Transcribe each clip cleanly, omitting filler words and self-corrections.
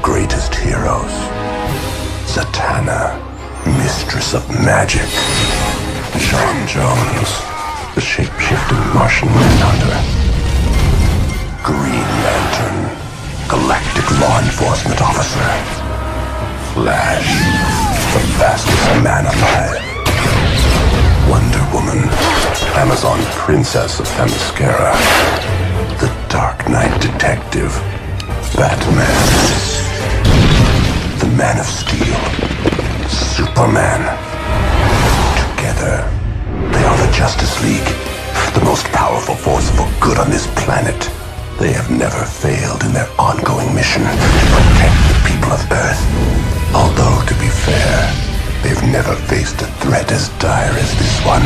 greatest heroes. Zatanna, mistress of magic. John Jones, the shape-shifting Martian manhunter. Green Lantern, galactic law enforcement officer. Flash, the fastest man alive. Wonder Woman, Amazon princess of Themyscira. The Dark Knight detective, Batman. The Man of Steel, Superman. Together, they are the Justice League, the most powerful force for good on this planet. They have never failed in their ongoing mission to protect the people of Earth. Although, to be fair, they've never faced a threat as dire as this one.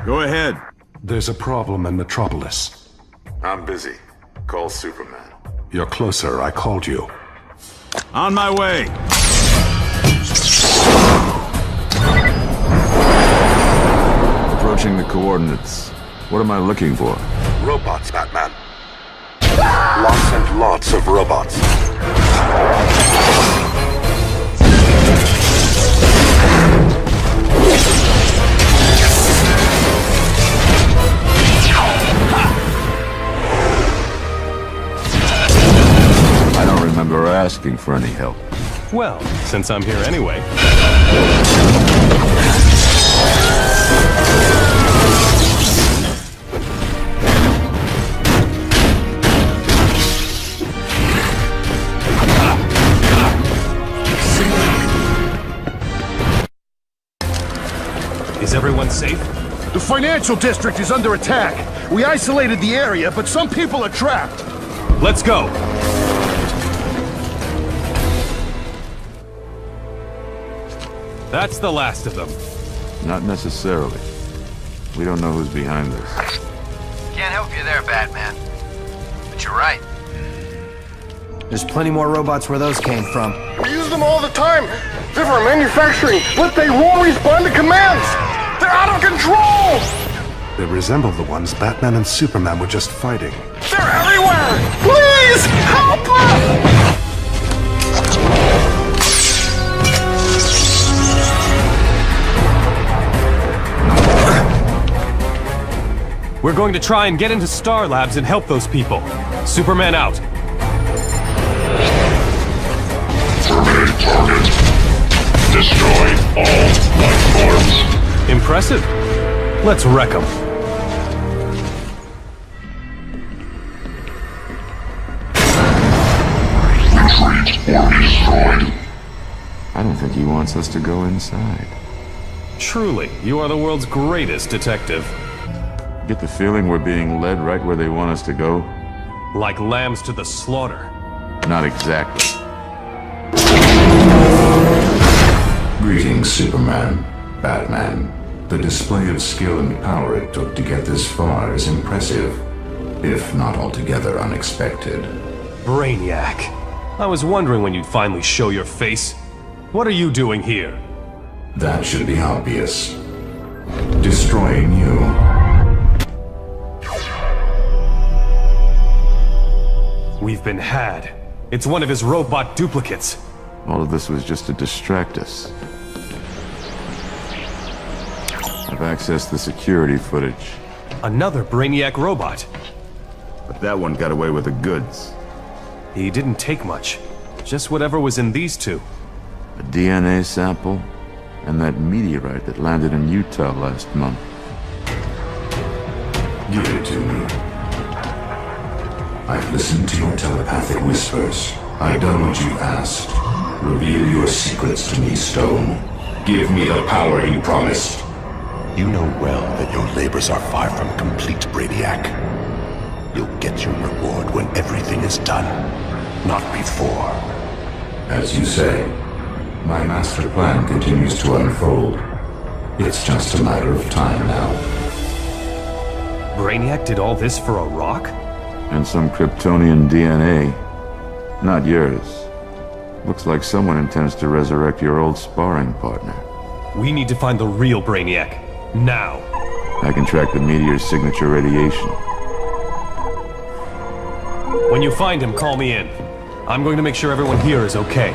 Go ahead. There's a problem in Metropolis. I'm busy. Call Superman. You're closer. I called you. On my way. Approaching the coordinates. What am I looking for? Robots, Batman. Lots and lots of robots. I don't remember asking for any help. Well, since I'm here anyway. Is everyone safe? The financial district is under attack. We isolated the area, but some people are trapped. Let's go! That's the last of them. Not necessarily. We don't know who's behind this. Can't help you there, Batman. But you're right. There's plenty more robots where those came from. We use them all the time. They're for manufacturing, but they won't respond to commands. They're out of control! They resemble the ones Batman and Superman were just fighting. They're everywhere! Please, help us! We're going to try and get into Star Labs and help those people. Superman out. Terminate target. Destroy all life forms. Impressive. Let's wreck them. Retreat or be destroyed. I don't think he wants us to go inside. Truly, you are the world's greatest detective. Get the feeling we're being led right where they want us to go? Like lambs to the slaughter. Not exactly. Greetings, Superman, Batman. The display of skill and power it took to get this far is impressive, if not altogether unexpected. Brainiac. I was wondering when you'd finally show your face. What are you doing here? That should be obvious. Destroying you. We've been had. It's one of his robot duplicates. All of this was just to distract us. I've accessed the security footage. Another Brainiac robot. But that one got away with the goods. He didn't take much. Just whatever was in these two. A DNA sample, and that meteorite that landed in Utah last month. Give it to me. I've listened to your telepathic whispers. I've done what you've asked. Reveal your secrets to me, Stone. Give me the power you promised. You know well that your labors are far from complete, Brainiac. You'll get your reward when everything is done, not before. As you say, my master plan continues to unfold. It's just a matter of time now. Brainiac did all this for a rock? And some Kryptonian DNA. Not yours. Looks like someone intends to resurrect your old sparring partner. We need to find the real Brainiac. Now. I can track the meteor's signature radiation. When you find him, call me in. I'm going to make sure everyone here is okay.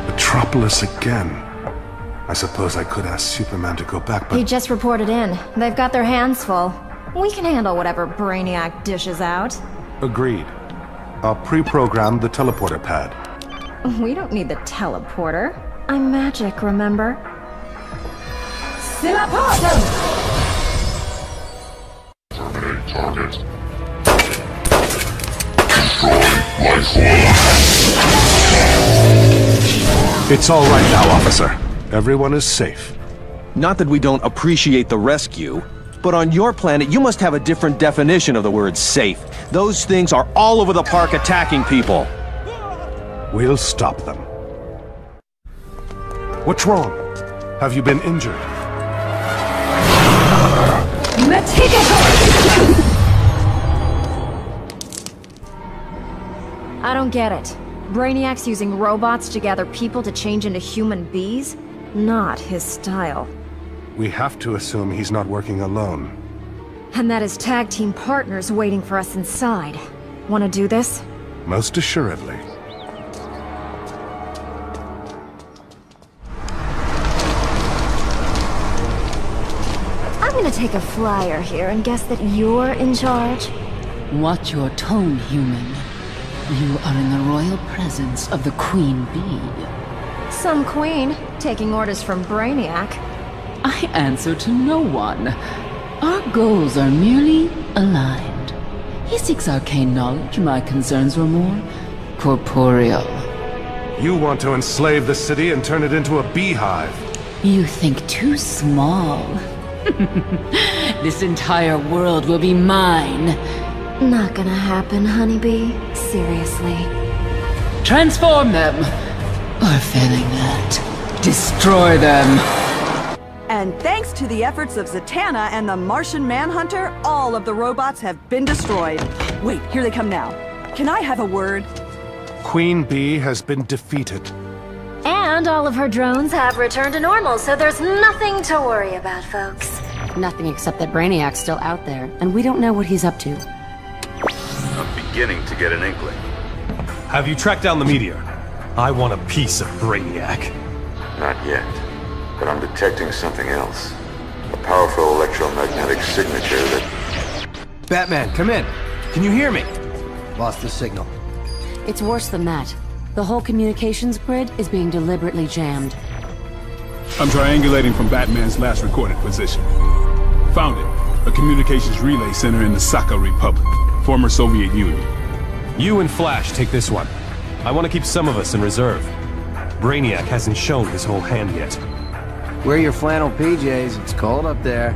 Metropolis again. I suppose I could ask Superman to go back, but... He just reported in. They've got their hands full. We can handle whatever Brainiac dishes out. Agreed. I'll pre-program the teleporter pad. We don't need the teleporter. I'm magic, remember? Teleporter! Terminate target. Destroy life. It's all right now, officer. Everyone is safe. Not that we don't appreciate the rescue, but on your planet you must have a different definition of the word safe. Those things are all over the park attacking people. We'll stop them. What's wrong? Have you been injured? I don't get it. Brainiac's using robots to gather people to change into human bees? Not his style. We have to assume he's not working alone. And that his tag team partner's waiting for us inside. Wanna do this? Most assuredly. I'm gonna take a flyer here and guess that you're in charge. Watch your tone, human. You are in the royal presence of the Queen Bee. Some queen, taking orders from Brainiac. I answer to no one. Our goals are merely aligned. He seeks arcane knowledge, my concerns were more corporeal. You want to enslave the city and turn it into a beehive. You think too small. This entire world will be mine. Not gonna happen, honeybee. Seriously. Transform them! Or failing that, destroy them! And thanks to the efforts of Zatanna and the Martian Manhunter, all of the robots have been destroyed. Wait, here they come now. Can I have a word? Queen Bee has been defeated. And all of her drones have returned to normal, so there's nothing to worry about, folks. Nothing except that Brainiac's still out there, and we don't know what he's up to. I'm beginning to get an inkling. Have you tracked down the meteor? I want a piece of Brainiac. Not yet, but I'm detecting something else. A powerful electromagnetic signature that... Batman, come in. Can you hear me? Lost the signal. It's worse than that. The whole communications grid is being deliberately jammed. I'm triangulating from Batman's last recorded position. Found it. A communications relay center in the Sakha Republic, former Soviet Union. You and Flash take this one. I want to keep some of us in reserve. Brainiac hasn't shown his whole hand yet. Wear your flannel PJs, it's cold up there.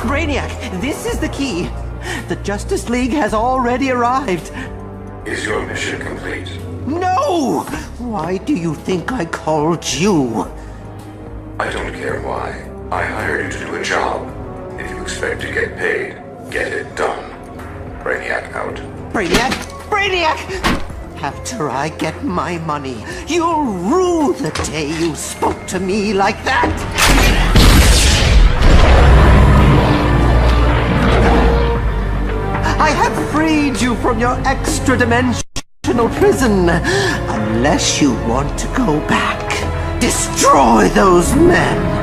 Brainiac, this is the key. The Justice League has already arrived. Is your mission complete? No! Why do you think I called you? I don't care why. I hired you to do a job. If you expect to get paid, get it done. Brainiac out. Brainiac! Brainiac! After I get my money, you'll rue the day you spoke to me like that! I have freed you from your extra-dimensional prison. Unless you want to go back, destroy those men!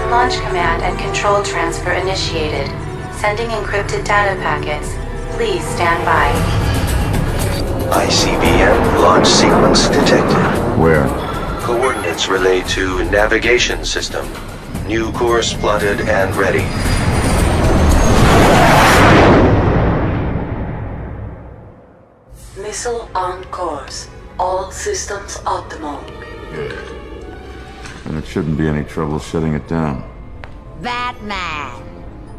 Launch command and control transfer initiated. Sending encrypted data packets. Please stand by. ICBM launch sequence detected. Where? Coordinates relayed to navigation system. New course plotted and ready. Missile on course. All systems optimal. And it shouldn't be any trouble shutting it down. Batman.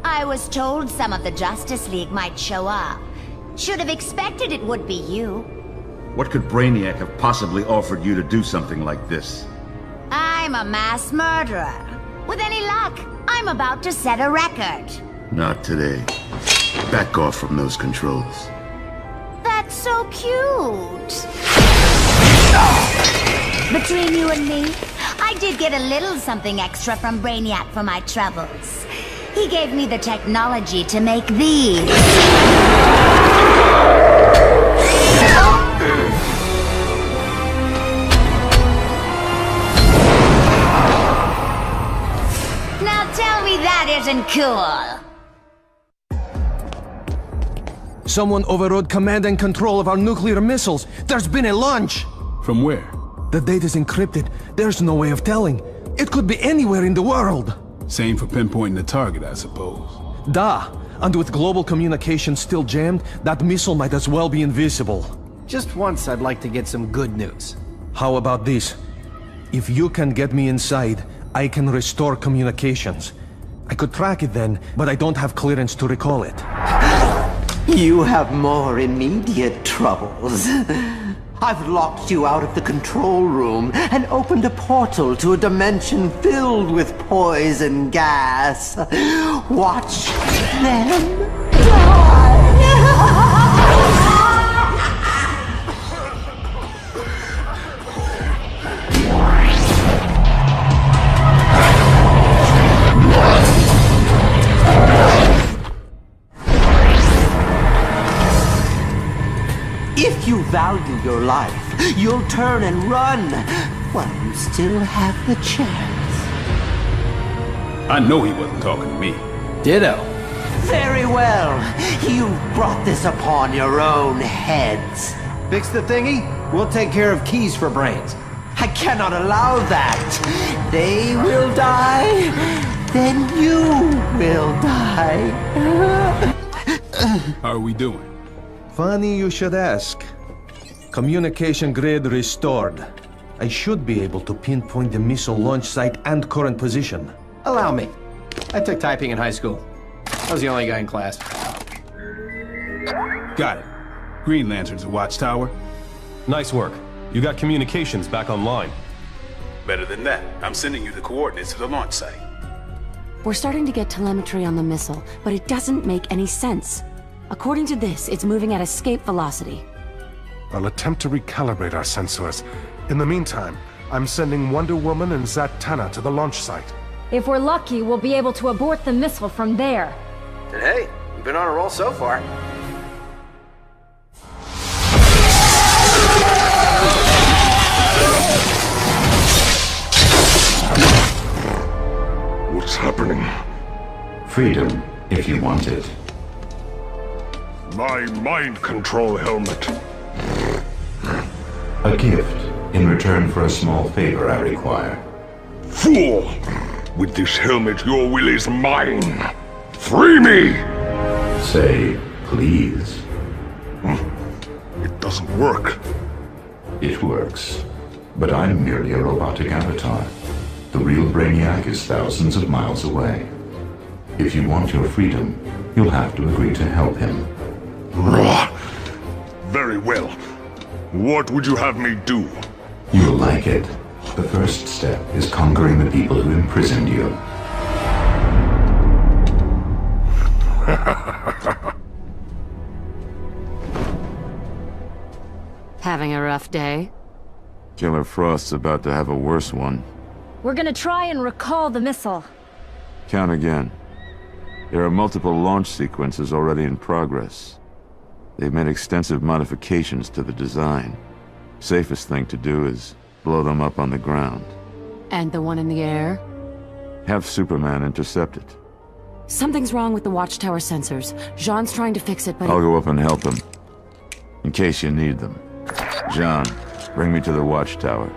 I was told some of the Justice League might show up. Should have expected it would be you. What could Brainiac have possibly offered you to do something like this? I'm a mass murderer. With any luck, I'm about to set a record. Not today. Back off from those controls. That's so cute. Between you and me, I did get a little something extra from Brainiac for my troubles. He gave me the technology to make these. Now tell me that isn't cool. Someone overrode command and control of our nuclear missiles. There's been a launch. From where? The data's encrypted. There's no way of telling. It could be anywhere in the world. Same for pinpointing the target, I suppose. Da. And with global communications still jammed, that missile might as well be invisible. Just once I'd like to get some good news. How about this? If you can get me inside, I can restore communications. I could track it then, but I don't have clearance to recall it. You have more immediate troubles. I've locked you out of the control room and opened a portal to a dimension filled with poison gas. Watch them die. If you value your life, you'll turn and run while you still have the chance. I know he wasn't talking to me. Ditto. Very well. You brought this upon your own heads. Fix the thingy, we'll take care of keys for brains. I cannot allow that. They will die, then you will die. How are we doing? Funny you should ask. Communication grid restored. I should be able to pinpoint the missile launch site and current position. Allow me. I took typing in high school. I was the only guy in class. Got it. Green Lantern's a watchtower. Nice work. You got communications back online. Better than that. I'm sending you the coordinates to the launch site. We're starting to get telemetry on the missile, but it doesn't make any sense. According to this, it's moving at escape velocity. I'll attempt to recalibrate our sensors. In the meantime, I'm sending Wonder Woman and Zatanna to the launch site. If we're lucky, we'll be able to abort the missile from there. And hey, we've been on a roll so far. What's happening? Freedom, if you want it. My mind control helmet. A gift, in return for a small favor I require. Fool! With this helmet, your will is mine. Free me! Say, please. It doesn't work. It works. But I'm merely a robotic avatar. The real Brainiac is thousands of miles away. If you want your freedom, you'll have to agree to help him. Very well. What would you have me do? You'll like it. The first step is conquering the people who imprisoned you. Having a rough day? Killer Frost's about to have a worse one. We're gonna try and recall the missile. Count again. There are multiple launch sequences already in progress. They've made extensive modifications to the design. Safest thing to do is blow them up on the ground. And the one in the air? Have Superman intercept it. Something's wrong with the watchtower sensors. Jean's trying to fix it, but... I'll go up and help him. In case you need them. Jean, bring me to the watchtower.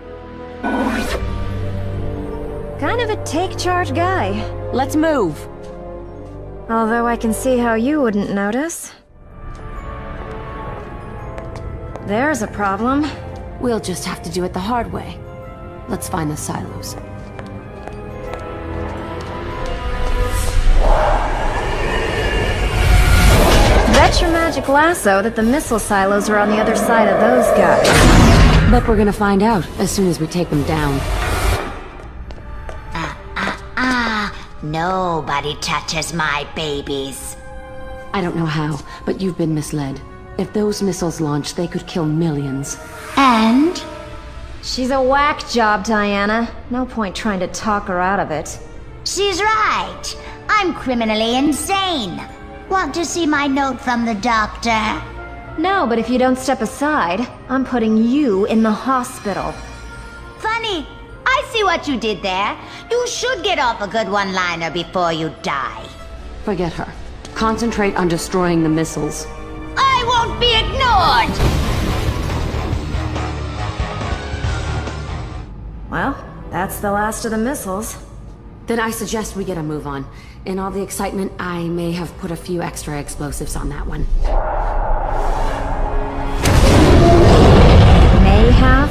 Kind of a take-charge guy. Let's move. Although I can see how you wouldn't notice. There's a problem. We'll just have to do it the hard way. Let's find the silos. bet your magic lasso that the missile silos are on the other side of those guys. Bet we're gonna find out as soon as we take them down. Nobody touches my babies. I don't know how, but you've been misled. If those missiles launch, they could kill millions. And? She's a whack job, Diana. No point trying to talk her out of it. She's right. I'm criminally insane. Want to see my note from the doctor? No, but if you don't step aside, I'm putting you in the hospital. Funny. I see what you did there. You should get off a good one-liner before you die. Forget her. Concentrate on destroying the missiles. I won't be ignored! Well, that's the last of the missiles. Then I suggest we get a move on. In all the excitement, I may have put a few extra explosives on that one. May have?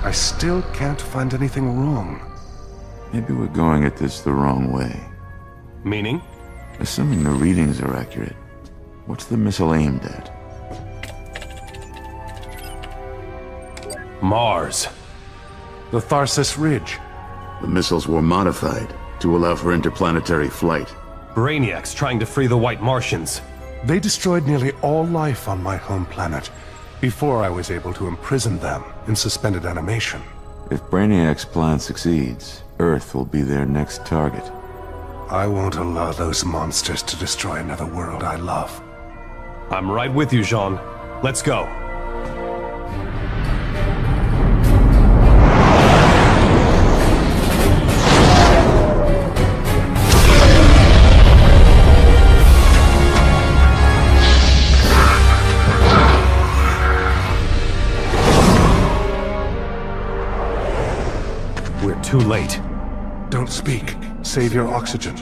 I still can't find anything wrong. Maybe we're going at this the wrong way. Meaning? Assuming the readings are accurate, what's the missile aimed at? Mars. The Tharsis Ridge. The missiles were modified to allow for interplanetary flight. Brainiac's trying to free the White Martians. They destroyed nearly all life on my home planet before I was able to imprison them in suspended animation. If Brainiac's plan succeeds, Earth will be their next target. I won't allow those monsters to destroy another world I love. I'm right with you, Jean. Let's go. We're too late. Don't speak. Save your oxygen.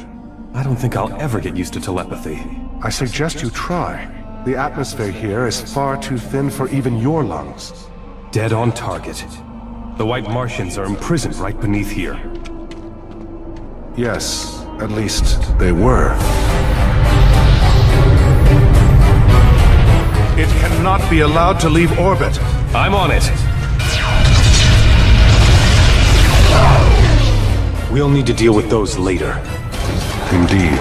I don't think I'll ever get used to telepathy. I suggest you try. The atmosphere here is far too thin for even your lungs. Dead on target. The White Martians are imprisoned right beneath here. Yes, at least they were. It cannot be allowed to leave orbit. I'm on it. We'll need to deal with those later. Indeed.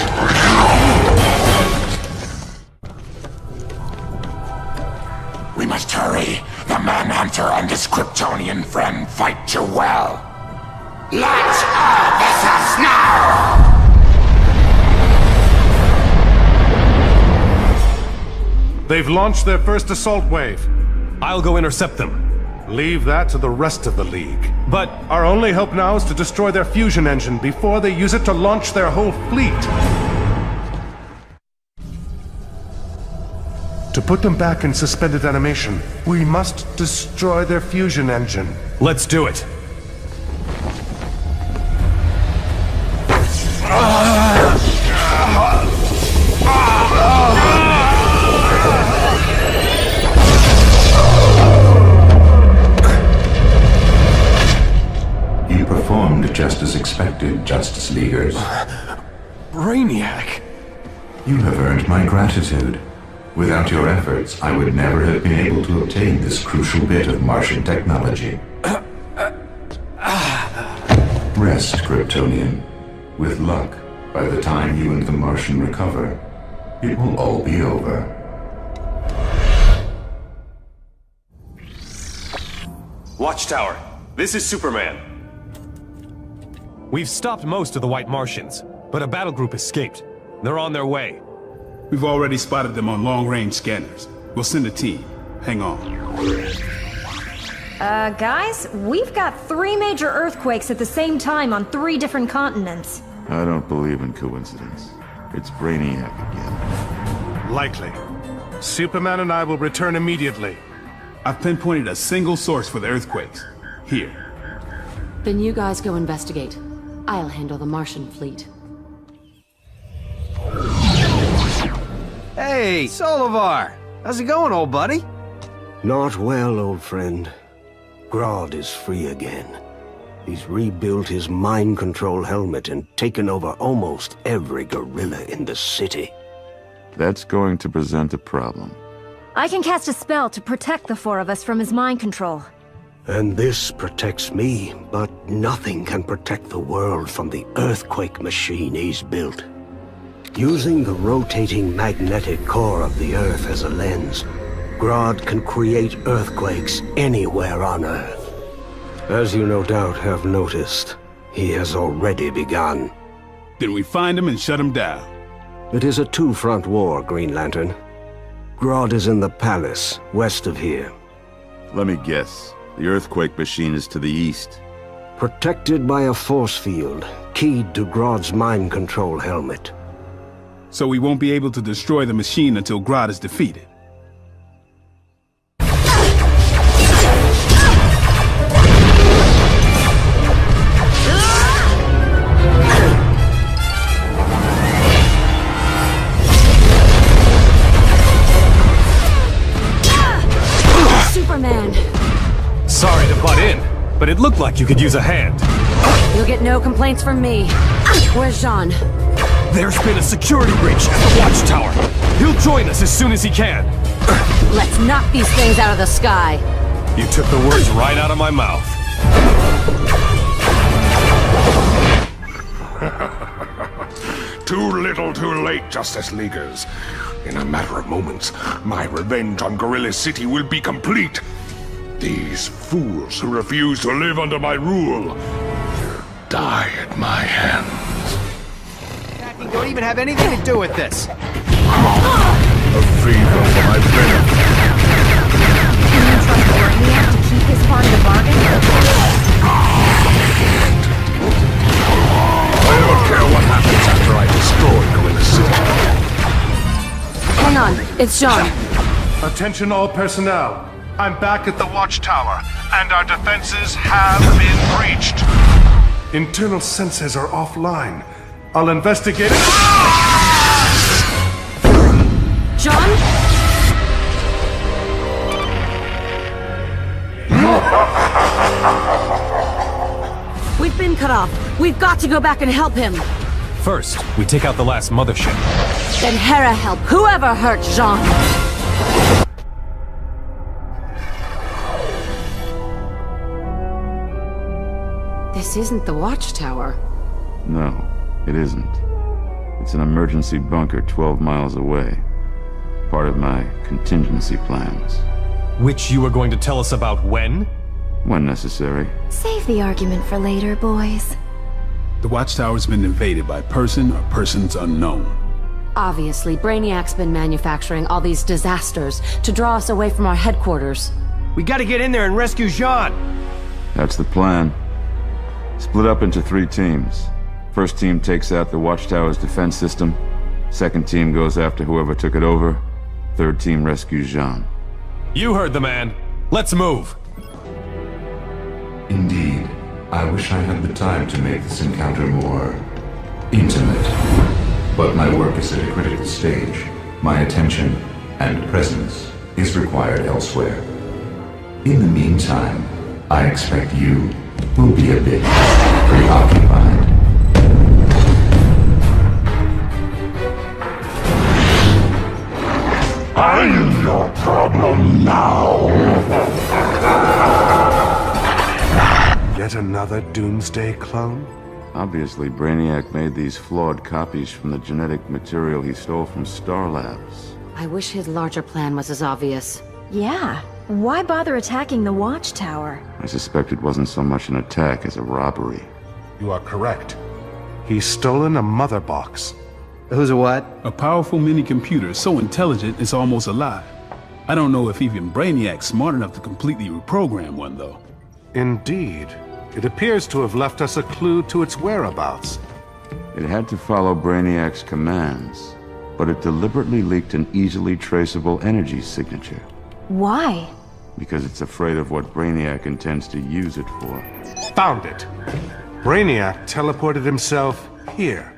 We must hurry. The Manhunter and his Kryptonian friend fight too well. Launch all vessels now! They've launched their first assault wave. I'll go intercept them. Leave that to the rest of the League. But our only hope now is to destroy their fusion engine before they use it to launch their whole fleet. To put them back in suspended animation, we must destroy their fusion engine. Let's do it. You performed just as expected, Justice Leaguers. Brainiac! You have earned my gratitude. Without your efforts, I would never have been able to obtain this crucial bit of Martian technology. Rest, Kryptonian. With luck, by the time you and the Martian recover, it will all be over. Watchtower, this is Superman. We've stopped most of the White Martians, but a battle group escaped. They're on their way. We've already spotted them on long-range scanners. We'll send a team. Hang on. Guys, we've got 3 major earthquakes at the same time on 3 different continents. I don't believe in coincidence. It's Brainiac again. Likely. Superman and I will return immediately. I've pinpointed a single source for the earthquakes. Here. Then you guys go investigate. I'll handle the Martian fleet. Hey, Solivar! How's it going, old buddy? Not well, old friend. Grodd is free again. He's rebuilt his mind control helmet and taken over almost every gorilla in the city. That's going to present a problem. I can cast a spell to protect the four of us from his mind control. And this protects me, but nothing can protect the world from the earthquake machine he's built. Using the rotating magnetic core of the Earth as a lens, Grodd can create earthquakes anywhere on Earth. As you no doubt have noticed, he has already begun. Then we find him and shut him down. It is a two-front war, Green Lantern. Grodd is in the palace, west of here. Let me guess. The earthquake machine is to the east. Protected by a force field, keyed to Grodd's mind control helmet. So we won't be able to destroy the machine until Grodd is defeated. Superman! Sorry to butt in, but it looked like you could use a hand. You'll get no complaints from me. Where's Jean? There's been a security breach at the Watchtower. He'll join us as soon as he can. Let's knock these things out of the sky. You took the words right out of my mouth. Too little, too late, Justice Leaguers. In a matter of moments, my revenge on Gorilla City will be complete. These fools who refuse to live under my rule die at my hands. You don't even have anything to do with this. A fever for my venom. Can you trust Brainiac to keep his part of the bargain? I don't care what happens after I destroy Gorilla City. Hang on, it's Jean. Attention all personnel. I'm back at the Watchtower, and our defenses have been breached. Internal sensors are offline. I'll investigate it. John? We've been cut off. We've got to go back and help him. First, we take out the last mothership. Then Hera help whoever hurt Jean. This isn't the Watchtower. No, it isn't. It's an emergency bunker 12 miles away. Part of my contingency plans. Which you were going to tell us about when? When necessary. Save the argument for later, boys. The Watchtower's been invaded by person or persons unknown. Obviously, Brainiac's been manufacturing all these disasters to draw us away from our headquarters. We gotta get in there and rescue Jean! That's the plan. Split up into 3 teams. First team takes out the Watchtower's defense system. Second team goes after whoever took it over. Third team rescues Jean. You heard the man. Let's move. Indeed, I wish I had the time to make this encounter more intimate. But my work is at a critical stage. My attention and presence is required elsewhere. In the meantime, I expect you will be a bit preoccupied. I'm your problem now. Yet another Doomsday clone? Obviously, Brainiac made these flawed copies from the genetic material he stole from Star Labs. I wish his larger plan was as obvious. Yeah. Why bother attacking the Watchtower? I suspect it wasn't so much an attack as a robbery. You are correct. He's stolen a mother box. Who's a what? A powerful mini-computer so intelligent it's almost alive. I don't know if even Brainiac's smart enough to completely reprogram one, though. Indeed. It appears to have left us a clue to its whereabouts. It had to follow Brainiac's commands, but it deliberately leaked an easily traceable energy signature. Why? Because it's afraid of what Brainiac intends to use it for. Found it! Brainiac teleported himself here.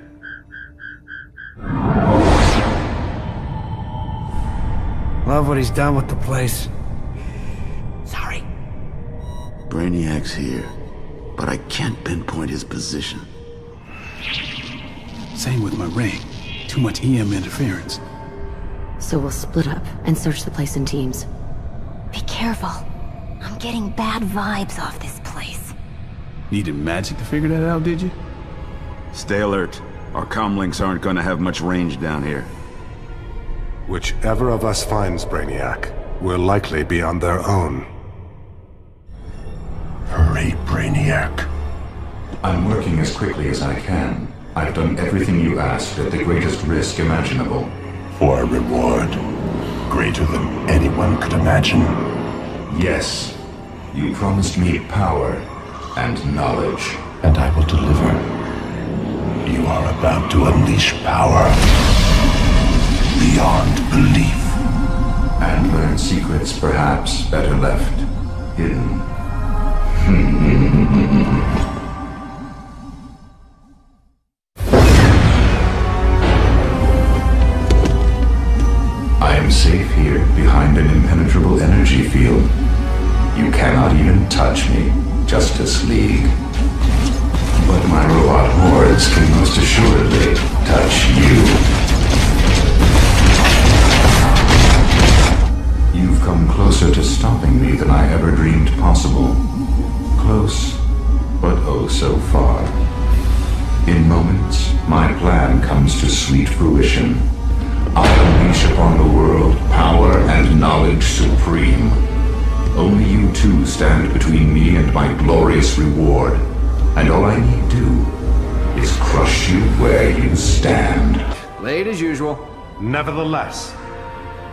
Love what he's done with the place. Sorry. Brainiac's here, but I can't pinpoint his position. Same with my ring. Too much EM interference. So we'll split up and search the place in teams. Be careful. I'm getting bad vibes off this place. Needed magic to figure that out, did you? Stay alert. Our comlinks aren't gonna have much range down here. Whichever of us finds Brainiac will likely be on their own. Hurry, Brainiac. I'm working as quickly as I can. I've done everything you asked at the greatest risk imaginable. For a reward greater than anyone could imagine. Yes. You promised me power and knowledge. And I will deliver. You are about to unleash power beyond belief. And learn secrets perhaps better left hidden. I am safe here behind an impenetrable energy field. You cannot even touch me, Justice League. But my robot hordes can most assuredly touch you. You've come closer to stopping me than I ever dreamed possible. Close, but oh so far. In moments, my plan comes to sweet fruition. I'll unleash upon the world power and knowledge supreme. Only you two stand between me and my glorious reward. And all I need do is crush you where you stand. Late as usual. Nevertheless,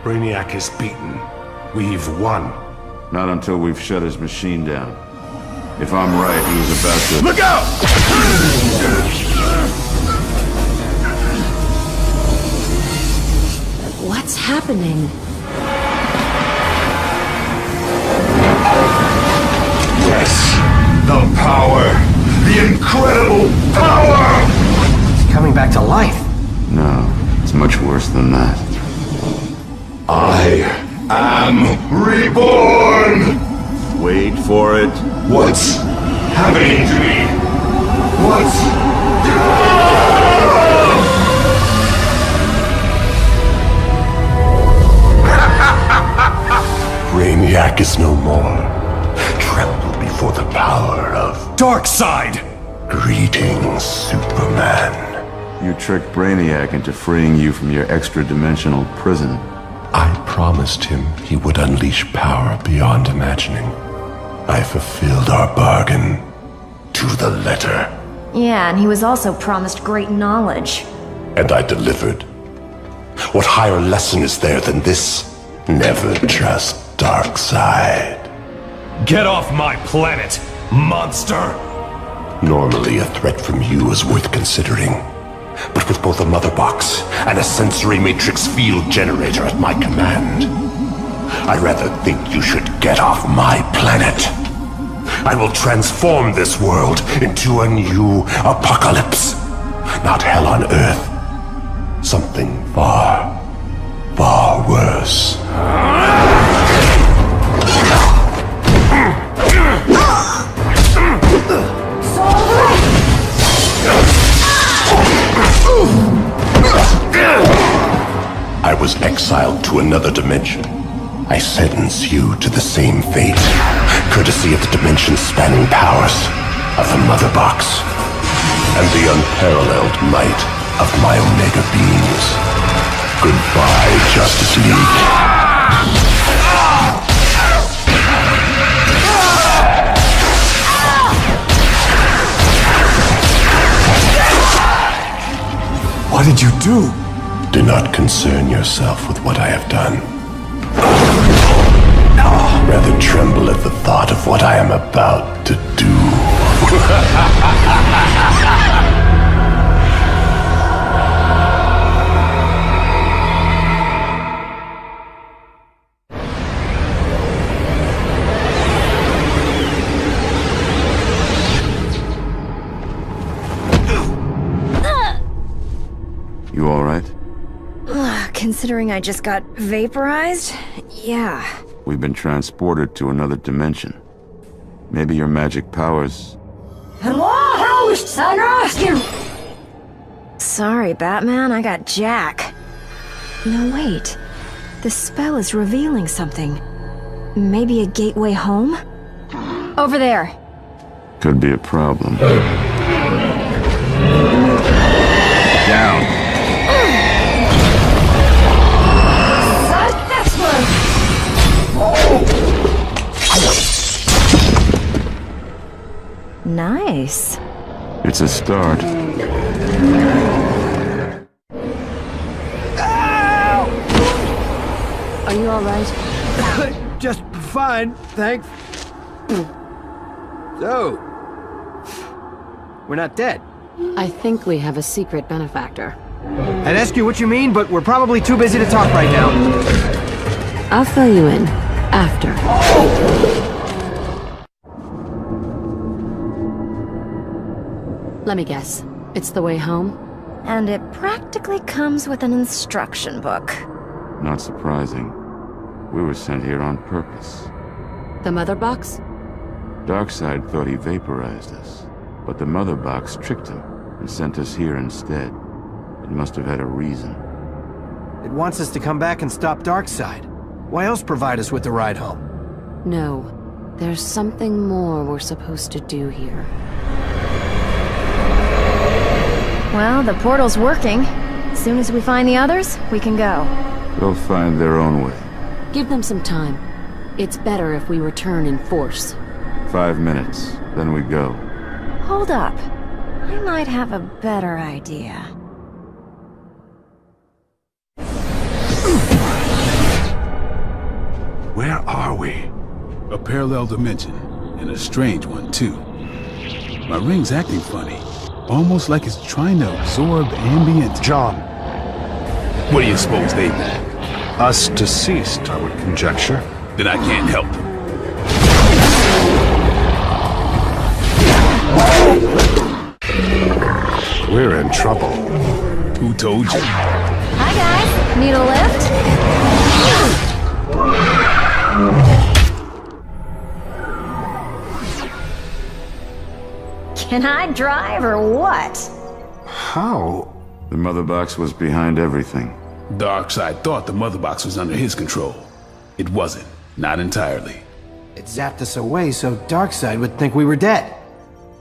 Brainiac is beaten. We've won. Not until we've shut his machine down. If I'm right, he was about to... Look out! What's happening? Yes, the power. The incredible power! He's coming back to life. No, it's much worse than that. I am reborn! Wait for it. What's happening to me? What's... Brainiac is no more. Tremble before the power of... Darkseid! Greetings, Superman. You tricked Brainiac into freeing you from your extra-dimensional prison. I promised him he would unleash power beyond imagining. I fulfilled our bargain to the letter. Yeah, and he was also promised great knowledge. And I delivered. What higher lesson is there than this? Never trust Darkseid. Get off my planet, monster! Normally a threat from you is worth considering. But with both a mother box and a sensory matrix field generator at my command, I rather think you should get off my planet. I will transform this world into a new apocalypse. Not hell on Earth. Something far, far worse. I was exiled to another dimension. I sentence you to the same fate, courtesy of the dimension-spanning powers of the Mother Box and the unparalleled might of my Omega beings. Goodbye, Justice League. What did you do? Do not concern yourself with what I have done. Rather tremble at the thought of what I am about to do. You alright? Considering I just got vaporized? Yeah. We've been transported to another dimension. Maybe your magic powers... Hello, host! I ask you! Sorry, Batman, I got Jack. No, wait. The spell is revealing something. Maybe a gateway home? Over there. Could be a problem. Down. That's one! Nice. It's a start. Are you alright? Just fine, thanks. So, we're not dead. I think we have a secret benefactor. I'd ask you what you mean, but we're probably too busy to talk right now. I'll fill you in after. Let me guess. It's the way home? And it practically comes with an instruction book. Not surprising. We were sent here on purpose. The mother box? Darkseid thought he vaporized us, but the mother box tricked him and sent us here instead. It must have had a reason. It wants us to come back and stop Darkseid. Why else provide us with the ride home? No. There's something more we're supposed to do here. Well, the portal's working. As soon as we find the others, we can go. They'll find their own way. Give them some time. It's better if we return in force. 5 minutes, then we go. Hold up. I might have a better idea. Where are we? A parallel dimension, and a strange one, too. My ring's acting funny. Almost like it's trying to absorb ambient... John. What do you suppose they mean? Us deceased, I would conjecture. Then I can't help. We're in trouble. Who told you? Hi guys, need a lift? Can I drive or what? How? The mother box was behind everything. Darkseid thought the mother box was under his control. It wasn't. Not entirely. It zapped us away so Darkseid would think we were dead.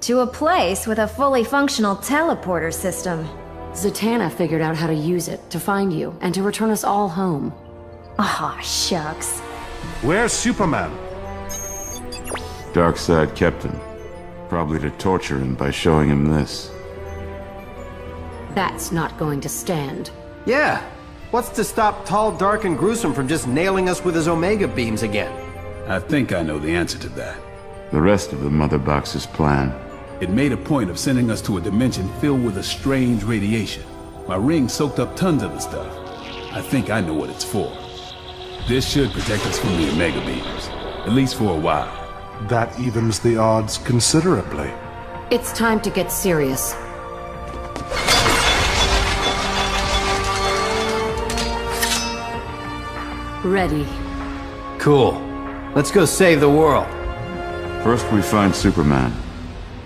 To a place with a fully functional teleporter system. Zatanna figured out how to use it to find you and to return us all home. Aw, shucks. Where's Superman? Darkseid kept him. Probably to torture him by showing him this. That's not going to stand. Yeah. What's to stop Tall, Dark, and Gruesome from just nailing us with his Omega beams again? I think I know the answer to that. The rest of the mother box's plan. It made a point of sending us to a dimension filled with a strange radiation. My ring soaked up tons of the stuff. I think I know what it's for. This should protect us from the Omega beams. At least for a while. That evens the odds considerably. It's time to get serious. Ready. Cool. Let's go save the world. First we find Superman.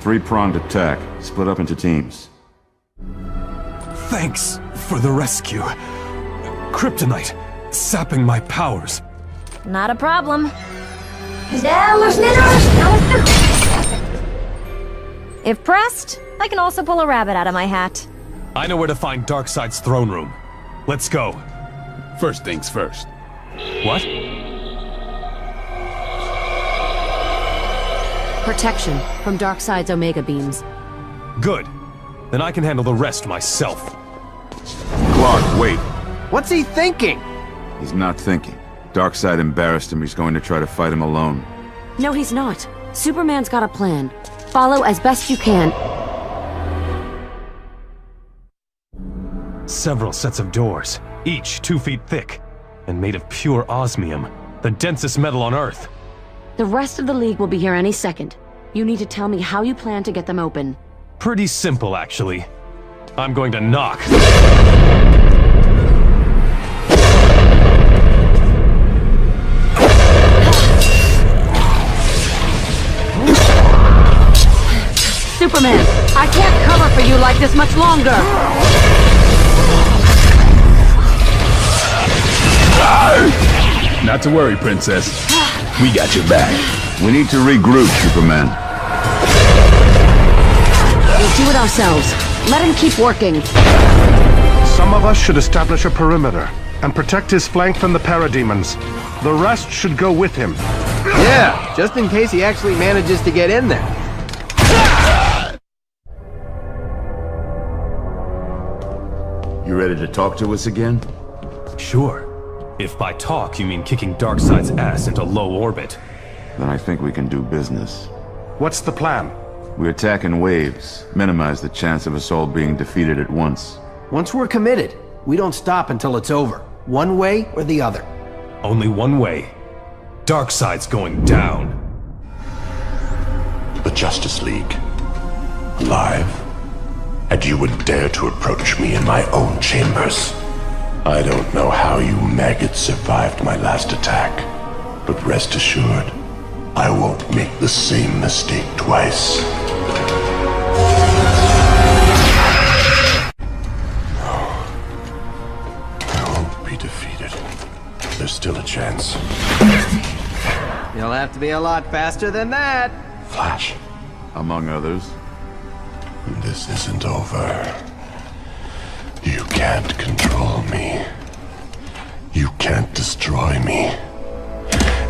3-pronged attack, split up into teams. Thanks for the rescue. Kryptonite, sapping my powers. Not a problem. If pressed, I can also pull a rabbit out of my hat. I know where to find Darkseid's throne room. Let's go. First things first. What? Protection from Darkseid's Omega beams. Good. Then I can handle the rest myself. Clark, wait. What's he thinking? He's not thinking. Darkseid embarrassed him. He's going to try to fight him alone. No, he's not. Superman's got a plan. Follow as best you can. Several sets of doors, each 2 feet thick, and made of pure osmium, the densest metal on Earth. The rest of the League will be here any second. You need to tell me how you plan to get them open. Pretty simple, actually. I'm going to knock. Superman, I can't cover for you like this much longer! Not to worry, Princess. We got your back. We need to regroup, Superman. We'll do it ourselves. Let him keep working. Some of us should establish a perimeter and protect his flank from the parademons. The rest should go with him. Yeah, just in case he actually manages to get in there. You ready to talk to us again? Sure. If by talk you mean kicking Darkseid's ass into low orbit. Then I think we can do business. What's the plan? We attack in waves, minimize the chance of us all being defeated at once. Once we're committed, we don't stop until it's over. One way or the other. Only one way. Darkseid's going down. The Justice League. Alive? And you would dare to approach me in my own chambers? I don't know how you maggots survived my last attack, but rest assured, I won't make the same mistake twice. I won't be defeated. There's still a chance. You'll have to be a lot faster than that. Flash. Among others. This isn't over. You can't control me. You can't destroy me.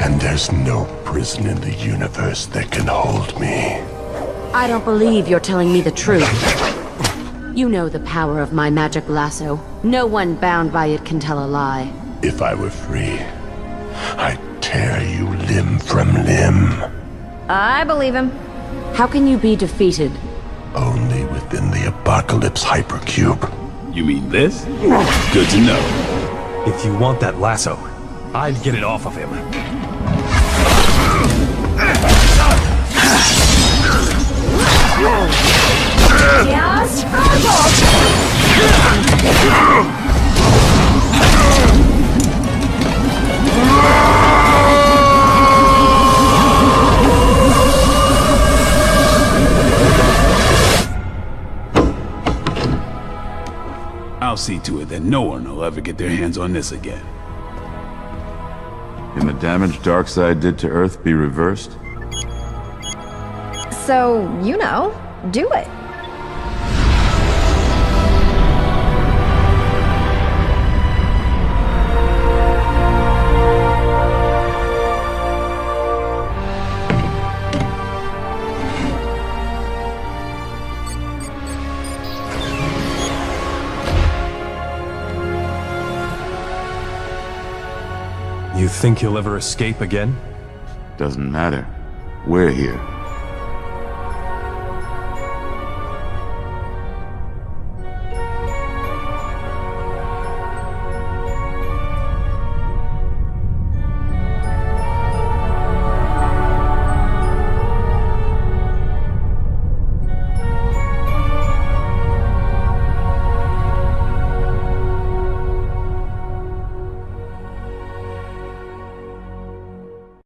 And there's no prison in the universe that can hold me. I don't believe you're telling me the truth. You know the power of my magic lasso. No one bound by it can tell a lie. If I were free, I'd tear you limb from limb. I believe him. How can you be defeated? Only within the Apocalypse Hypercube. You mean this? Good to know. If you want that lasso, I'd get it off of him. Just I'll see to it that no one will ever get their hands on this again. Can the damage Darkseid did to Earth be reversed? So, you know, do it. You think you'll ever escape again? Doesn't matter. We're here.